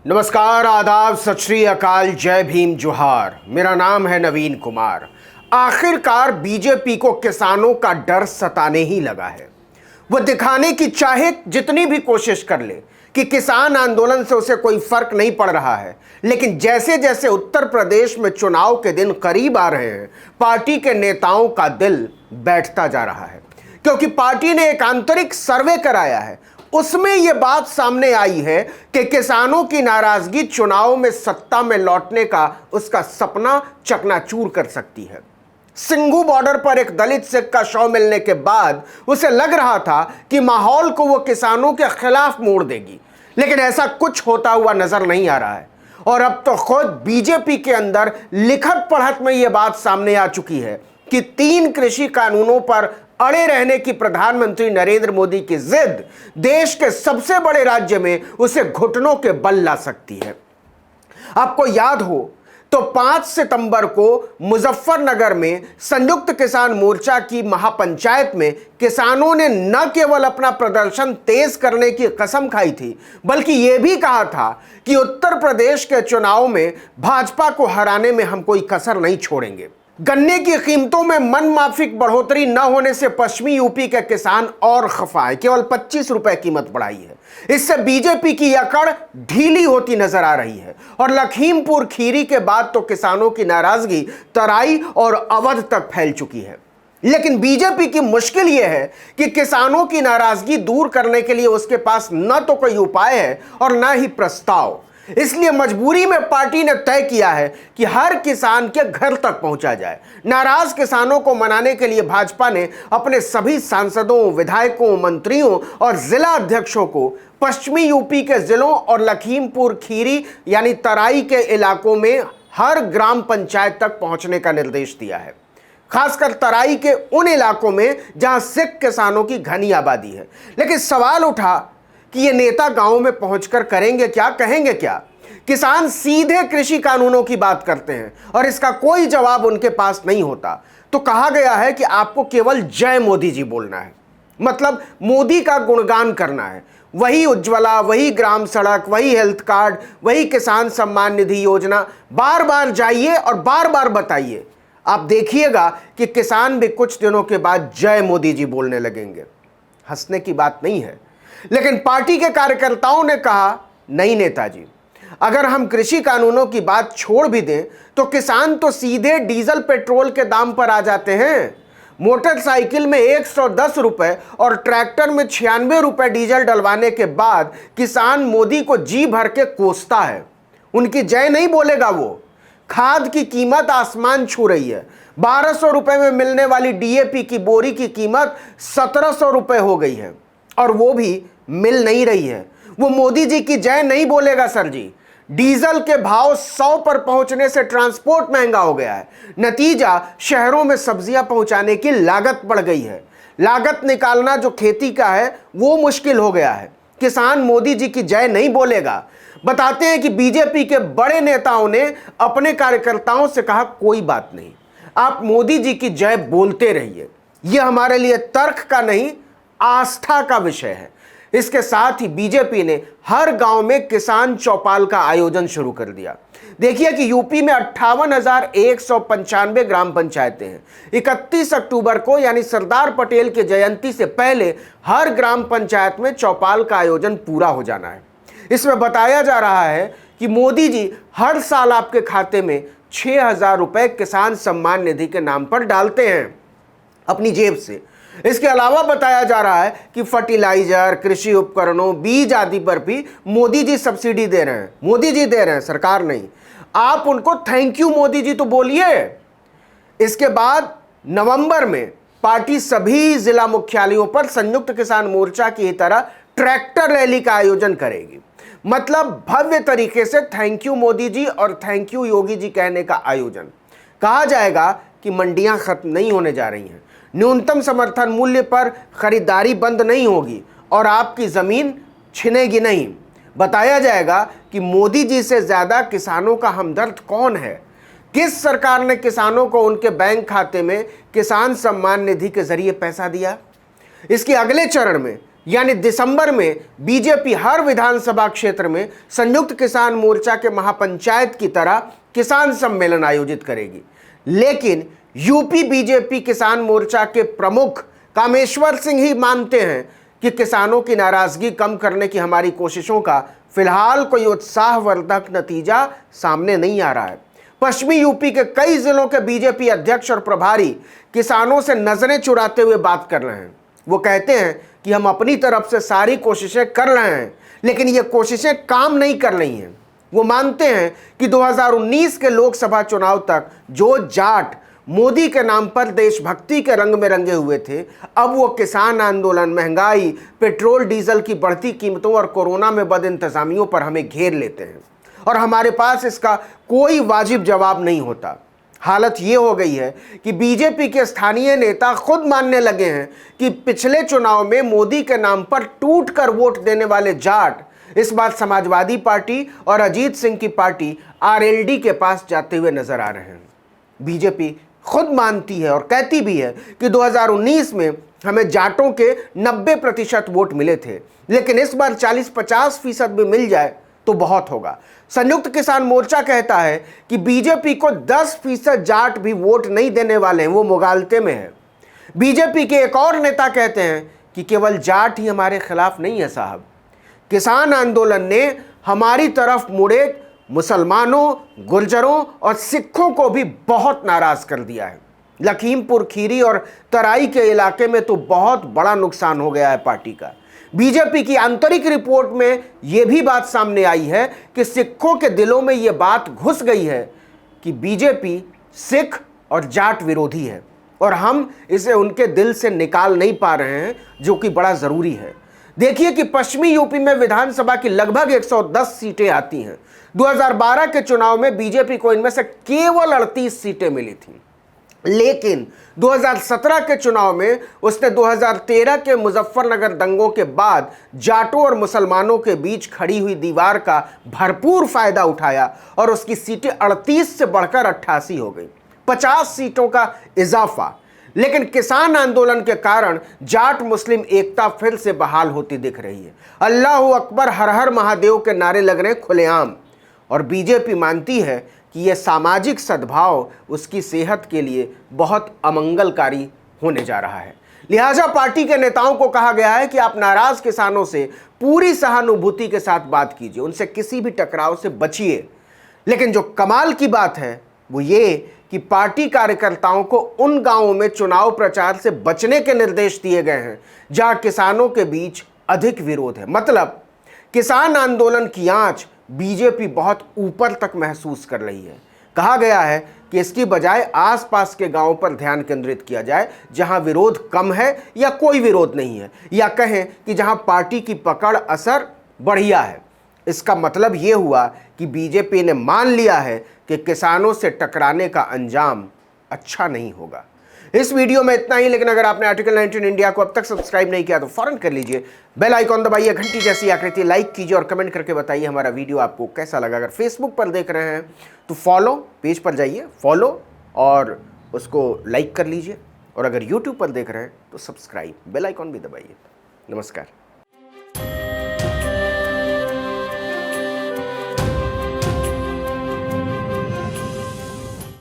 नमस्कार, आदाब, सत श्री अकाल, जय भीम, जोहार। मेरा नाम है नवीन कुमार। आखिरकार बीजेपी को किसानों का डर सताने ही लगा है। वह दिखाने की चाहे जितनी भी कोशिश कर ले कि किसान आंदोलन से उसे कोई फर्क नहीं पड़ रहा है, लेकिन जैसे जैसे उत्तर प्रदेश में चुनाव के दिन करीब आ रहे हैं, पार्टी के नेताओं का दिल बैठता जा रहा है। क्योंकि पार्टी ने एक आंतरिक सर्वे कराया है, उसमें यह बात सामने आई है कि किसानों की नाराजगी चुनाव में सत्ता में लौटने का उसका सपना चकनाचूर कर सकती है। सिंघू बॉर्डर पर एक दलित सिख का शव मिलने के बाद उसे लग रहा था कि माहौल को वो किसानों के खिलाफ मोड़ देगी, लेकिन ऐसा कुछ होता हुआ नजर नहीं आ रहा है। और अब तो खुद बीजेपी के अंदर लिखत पढ़त में यह बात सामने आ चुकी है कि 3 कृषि कानूनों पर अड़े रहने की प्रधानमंत्री नरेंद्र मोदी की जिद देश के सबसे बड़े राज्य में उसे घुटनों के बल ला सकती है। आपको याद हो तो 5 सितंबर को मुजफ्फरनगर में संयुक्त किसान मोर्चा की महापंचायत में किसानों ने न केवल अपना प्रदर्शन तेज करने की कसम खाई थी, बल्कि यह भी कहा था कि उत्तर प्रदेश के चुनाव में भाजपा को हराने में हम कोई कसर नहीं छोड़ेंगे। गन्ने की कीमतों में मनमाफिक बढ़ोतरी न होने से पश्चिमी यूपी के किसान और खफा है। केवल 25 रुपए कीमत बढ़ाई है। इससे बीजेपी की अकड़ ढीली होती नजर आ रही है और लखीमपुर खीरी के बाद तो किसानों की नाराजगी तराई और अवध तक फैल चुकी है। लेकिन बीजेपी की मुश्किल यह है कि किसानों की नाराजगी दूर करने के लिए उसके पास न तो कोई उपाय है और न ही प्रस्ताव। इसलिए मजबूरी में पार्टी ने तय किया है कि हर किसान के घर तक पहुंचा जाए। नाराज किसानों को मनाने के लिए भाजपा ने अपने सभी सांसदों, विधायकों, मंत्रियों और जिला अध्यक्षों को पश्चिमी यूपी के जिलों और लखीमपुर खीरी यानी तराई के इलाकों में हर ग्राम पंचायत तक पहुंचने का निर्देश दिया है। खासकर तराई के उन इलाकों में जहां सिख किसानों की घनी आबादी है। लेकिन सवाल उठा कि ये नेता गांव में पहुंचकर करेंगे क्या, कहेंगे क्या? किसान सीधे कृषि कानूनों की बात करते हैं और इसका कोई जवाब उनके पास नहीं होता। तो कहा गया है कि आपको केवल जय मोदी जी बोलना है, मतलब मोदी का गुणगान करना है। वही उज्ज्वला, वही ग्राम सड़क, वही हेल्थ कार्ड, वही किसान सम्मान निधि योजना, बार बार जाइए और बार बार बताइए। आप देखिएगा कि किसान भी कुछ दिनों के बाद जय मोदी जी बोलने लगेंगे। हंसने की बात नहीं है। लेकिन पार्टी के कार्यकर्ताओं ने कहा, नहीं नेताजी, अगर हम कृषि कानूनों की बात छोड़ भी दें तो किसान तो सीधे डीजल पेट्रोल के दाम पर आ जाते हैं। मोटरसाइकिल में 110 रुपए और ट्रैक्टर में 96 रुपए डीजल डलवाने के बाद किसान मोदी को जी भर के कोसता है। उनकी जय नहीं बोलेगा वो। खाद की कीमत आसमान छू रही है। 1200 रुपए में मिलने वाली डीएपी की बोरी की कीमत 1700 रुपए हो गई है और वो भी मिल नहीं रही है। वो मोदी जी की जय नहीं बोलेगा सर जी। डीजल के भाव 100 पर पहुंचने से ट्रांसपोर्ट महंगा हो गया है। नतीजा, शहरों में सब्जियां पहुंचाने की लागत बढ़ गई है। लागत निकालना जो खेती का है वो मुश्किल हो गया है। किसान मोदी जी की जय नहीं बोलेगा। बताते हैं कि बीजेपी के बड़े नेताओं ने अपने कार्यकर्ताओं से कहा, कोई बात नहीं, आप मोदी जी की जय बोलते रहिए। यह हमारे लिए तर्क का नहीं, आस्था का विषय है। इसके साथ ही बीजेपी ने हर गांव में किसान चौपाल का आयोजन शुरू कर दिया। देखिए कि यूपी में 58,195 ग्राम पंचायतें हैं। 31 अक्टूबर को यानी सरदार पटेल की जयंती से पहले हर ग्राम पंचायत में चौपाल का आयोजन पूरा हो जाना है। इसमें बताया जा रहा है कि मोदी जी हर साल आपके खाते में 6,000 रुपए किसान सम्मान निधि के नाम पर डालते हैं अपनी जेब से। इसके अलावा बताया जा रहा है कि फर्टिलाइजर, कृषि उपकरणों, बीज आदि पर भी मोदी जी सब्सिडी दे रहे हैं। मोदी जी दे रहे हैं, सरकार नहीं। आप उनको थैंक यू मोदी जी तो बोलिए। इसके बाद नवंबर में पार्टी सभी जिला मुख्यालयों पर संयुक्त किसान मोर्चा की तरह ट्रैक्टर रैली का आयोजन करेगी। मतलब भव्य तरीके से थैंक यू मोदी जी और थैंक यू योगी जी कहने का आयोजन। कहा जाएगा कि मंडियां खत्म नहीं होने जा रही हैं, न्यूनतम समर्थन मूल्य पर खरीदारी बंद नहीं होगी और आपकी जमीन छिनेगी नहीं। बताया जाएगा कि मोदी जी से ज्यादा किसानों का हमदर्द कौन है। किस सरकार ने किसानों को उनके बैंक खाते में किसान सम्मान निधि के जरिए पैसा दिया? इसके अगले चरण में यानी दिसंबर में बीजेपी हर विधानसभा क्षेत्र में संयुक्त किसान मोर्चा के महापंचायत की तरह किसान सम्मेलन आयोजित करेगी। लेकिन यूपी बीजेपी किसान मोर्चा के प्रमुख कामेश्वर सिंह ही मानते हैं कि किसानों की नाराजगी कम करने की हमारी कोशिशों का फिलहाल कोई उत्साहवर्धक नतीजा सामने नहीं आ रहा है। पश्चिमी यूपी के कई जिलों के बीजेपी अध्यक्ष और प्रभारी किसानों से नजरें चुराते हुए बात कर रहे हैं। वो कहते हैं कि हम अपनी तरफ से सारी कोशिशें कर रहे हैं, लेकिन ये कोशिशें काम नहीं कर रही हैं। वो मानते हैं कि 2019 के लोकसभा चुनाव तक जो जाट मोदी के नाम पर देशभक्ति के रंग में रंगे हुए थे, अब वो किसान आंदोलन, महंगाई, पेट्रोल डीजल की बढ़ती कीमतों और कोरोना में बदइंतजामियों पर हमें घेर लेते हैं और हमारे पास इसका कोई वाजिब जवाब नहीं होता। हालत ये हो गई है कि बीजेपी के स्थानीय नेता खुद मानने लगे हैं कि पिछले चुनाव में मोदी के नाम पर टूट कर वोट देने वाले जाट इस बार समाजवादी पार्टी और अजीत सिंह की पार्टी आरएलडी के पास जाते हुए नजर आ रहे हैं। बीजेपी खुद मानती है और कहती भी है कि 2019 में हमें जाटों के 90% वोट मिले थे, लेकिन इस बार 40-50% भी मिल जाए तो बहुत होगा। संयुक्त किसान मोर्चा कहता है कि बीजेपी को 10% जाट भी वोट नहीं देने वाले हैं, वो मुगालते में है। बीजेपी के एक और नेता कहते हैं कि केवल जाट ही हमारे खिलाफ नहीं है साहब, किसान आंदोलन ने हमारी तरफ मुड़े मुसलमानों, गुर्जरों और सिखों को भी बहुत नाराज कर दिया है। लखीमपुर खीरी और तराई के इलाके में तो बहुत बड़ा नुकसान हो गया है पार्टी का। बीजेपी की आंतरिक रिपोर्ट में यह भी बात सामने आई है कि सिखों के दिलों में यह बात घुस गई है कि बीजेपी सिख और जाट विरोधी है और हम इसे उनके दिल से निकाल नहीं पा रहे हैं, जो कि बड़ा जरूरी है। देखिए कि पश्चिमी यूपी में विधानसभा की लगभग 110 सीटें आती हैं। 2012 के चुनाव में बीजेपी को इनमें से केवल 38 सीटें मिली थीं, लेकिन 2017 के चुनाव में उसने 2013 के मुजफ्फरनगर दंगों के बाद जाटों और मुसलमानों के बीच खड़ी हुई दीवार का भरपूर फायदा उठाया और उसकी सीटें 38 से बढ़कर 88 हो गई, 50 सीटों का इजाफा। लेकिन किसान आंदोलन के कारण जाट मुस्लिम एकता फिर से बहाल होती दिख रही है। अल्लाह अकबर, हर हर महादेव के नारे लग रहे हैं खुलेआम, और बीजेपी मानती है कि यह सामाजिक सद्भाव उसकी सेहत के लिए बहुत अमंगलकारी होने जा रहा है। लिहाजा पार्टी के नेताओं को कहा गया है कि आप नाराज किसानों से पूरी सहानुभूति के साथ बात कीजिए, उनसे किसी भी टकराव से बचिए। लेकिन जो कमाल की बात है वो ये कि पार्टी कार्यकर्ताओं को उन गांवों में चुनाव प्रचार से बचने के निर्देश दिए गए हैं जहां किसानों के बीच अधिक विरोध है। मतलब किसान आंदोलन की आंच बीजेपी बहुत ऊपर तक महसूस कर रही है। कहा गया है कि इसकी बजाय आसपास के गांवों पर ध्यान केंद्रित किया जाए जहां विरोध कम है या कोई विरोध नहीं है, या कहें कि जहां पार्टी की पकड़ असर बढ़िया है। इसका मतलब यह हुआ कि बीजेपी ने मान लिया है कि किसानों से टकराने का अंजाम अच्छा नहीं होगा। इस वीडियो में इतना ही, लेकिन अगर आपने आर्टिकल 19 इंडिया को अब तक सब्सक्राइब नहीं किया तो फौरन कर लीजिए, बेल आइकॉन दबाइए, घंटी जैसी आकृति लाइक कीजिए और कमेंट करके बताइए हमारा वीडियो आपको कैसा लगा। अगर फेसबुक पर देख रहे हैं तो फॉलो पेज पर जाइए, फॉलो और उसको लाइक कर लीजिए, और अगर यूट्यूब पर देख रहे हैं तो सब्सक्राइब, बेल आइकॉन भी दबाइए। नमस्कार।